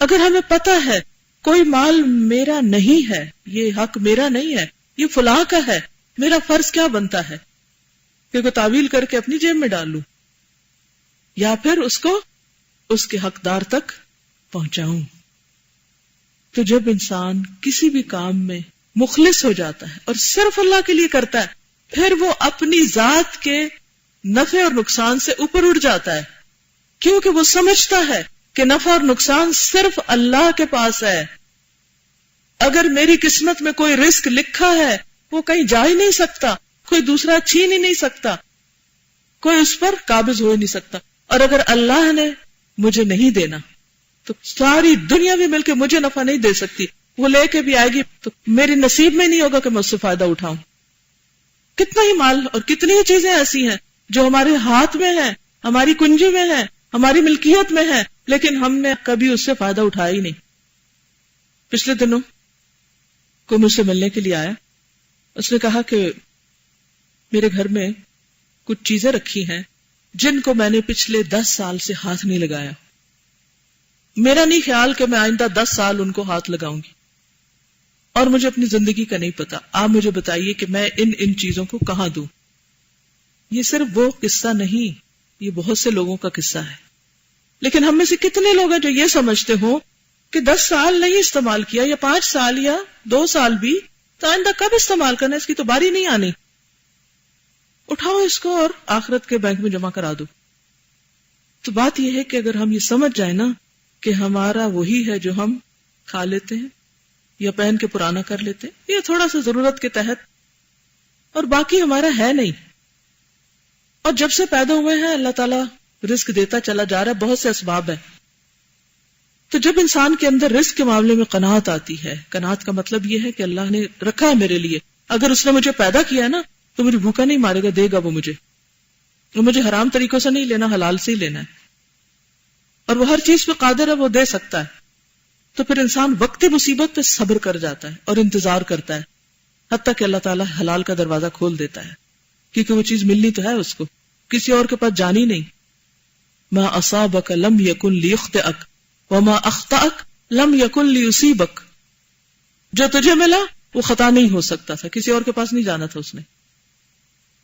اگر ہمیں پتا ہے کوئی مال میرا نہیں ہے، یہ حق میرا نہیں ہے، یہ فلاں کا ہے، میرا فرض کیا بنتا ہے کہ کوئی تعویل کر کے اپنی جیب میں ڈال لوں یا پھر اس کو اس کے حقدار تک پہنچاؤں. تو جب انسان کسی بھی کام میں مخلص ہو جاتا ہے اور صرف اللہ کے لیے کرتا ہے، پھر وہ اپنی ذات کے نفع اور نقصان سے اوپر اٹھ جاتا ہے، کیونکہ وہ سمجھتا ہے کہ نفع اور نقصان صرف اللہ کے پاس ہے. اگر میری قسمت میں کوئی رزق لکھا ہے وہ کہیں جا ہی نہیں سکتا، کوئی دوسرا چھین ہی نہیں سکتا، کوئی اس پر قابض ہو ہی نہیں سکتا. اور اگر اللہ نے مجھے نہیں دینا تو ساری دنیا بھی مل کے مجھے نفع نہیں دے سکتی. وہ لے کے بھی آئے گی تو میری نصیب میں نہیں ہوگا کہ میں اس سے فائدہ اٹھاؤں. کتنا ہی مال اور کتنی ہی چیزیں ایسی ہیں جو ہمارے ہاتھ میں ہیں، ہماری کنجی میں ہیں، ہماری ملکیت میں ہیں، لیکن ہم نے کبھی اس سے فائدہ اٹھایا ہی نہیں. پچھلے دنوں کوئی مجھ سے ملنے کے لیے آیا. اس نے کہا کہ میرے گھر میں کچھ چیزیں رکھی ہیں جن کو میں نے پچھلے 10 سال سے ہاتھ نہیں لگایا. میرا نہیں خیال کہ میں آئندہ 10 سال ان کو ہاتھ لگاؤں گی، اور مجھے اپنی زندگی کا نہیں پتا. آپ مجھے بتائیے کہ میں ان چیزوں کو کہاں دوں. یہ صرف وہ قصہ نہیں، یہ بہت سے لوگوں کا قصہ ہے. لیکن ہم میں سے کتنے لوگ ہیں جو یہ سمجھتے ہوں کہ 10 سال نہیں استعمال کیا یا 5 سال یا 2 سال بھی، تو آئندہ کب استعمال کرنا، اس کی تو باری نہیں آنی، اٹھاؤ اس کو اور آخرت کے بینک میں جمع کرا دو. تو بات یہ ہے کہ اگر ہم یہ سمجھ جائیں نا کہ ہمارا وہی ہے جو ہم کھا لیتے ہیں یا پہن کے پرانا کر لیتے ہیں، یہ تھوڑا سا ضرورت کے تحت، اور باقی ہمارا ہے نہیں. اور جب سے پیدا ہوئے ہیں اللہ تعالیٰ رزق دیتا چلا جا رہا ہے، بہت سے اسباب ہیں. تو جب انسان کے اندر رزق کے معاملے میں قناعت آتی ہے، قناعت کا مطلب یہ ہے کہ اللہ نے رکھا ہے میرے لیے، اگر اس نے مجھے پیدا کیا ہے نا تو مجھے بھوکا نہیں مارے گا، دے گا وہ مجھے حرام طریقوں سے نہیں لینا، حلال سے ہی لینا ہے، اور وہ ہر چیز پہ قادر ہے، وہ دے سکتا ہے. تو پھر انسان وقتی مصیبت پہ صبر کر جاتا ہے اور انتظار کرتا ہے حتیٰ کہ اللہ تعالیٰ حلال کا دروازہ کھول دیتا ہے، کیونکہ وہ چیز ملنی تو ہے اس کو، کسی اور کے پاس جانی نہیں. ما اصابک لم یکن لیخطئک وما اخطأک لم یکن لیصیبک. جو تجھے ملا وہ خطا نہیں ہو سکتا تھا، کسی اور کے پاس نہیں جانا تھا اس نے،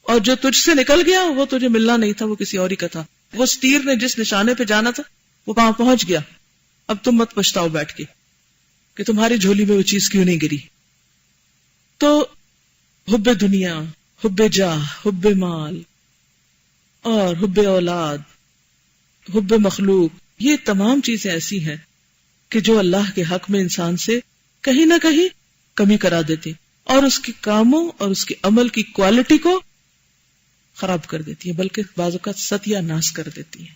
اور جو تجھ سے نکل گیا وہ تجھے ملنا نہیں تھا، وہ کسی اور ہی کا تھا. وہ تیر نے جس نشانے پہ جانا تھا وہ وہاں پہنچ گیا. اب تم مت پچھتاؤ بیٹھ کے کہ تمہاری جھولی میں وہ چیز کیوں نہیں گری. تو حب دنیا، حب جاہ، حب مال اور حب اولاد، حب مخلوق، یہ تمام چیزیں ایسی ہیں کہ جو اللہ کے حق میں انسان سے کہیں نہ کہیں کمی کرا دیتی اور اس کے کاموں اور اس کے عمل کی کوالٹی کو خراب کر دیتی ہے، بلکہ بعض اوقات ستیہ ناش کر دیتی ہے.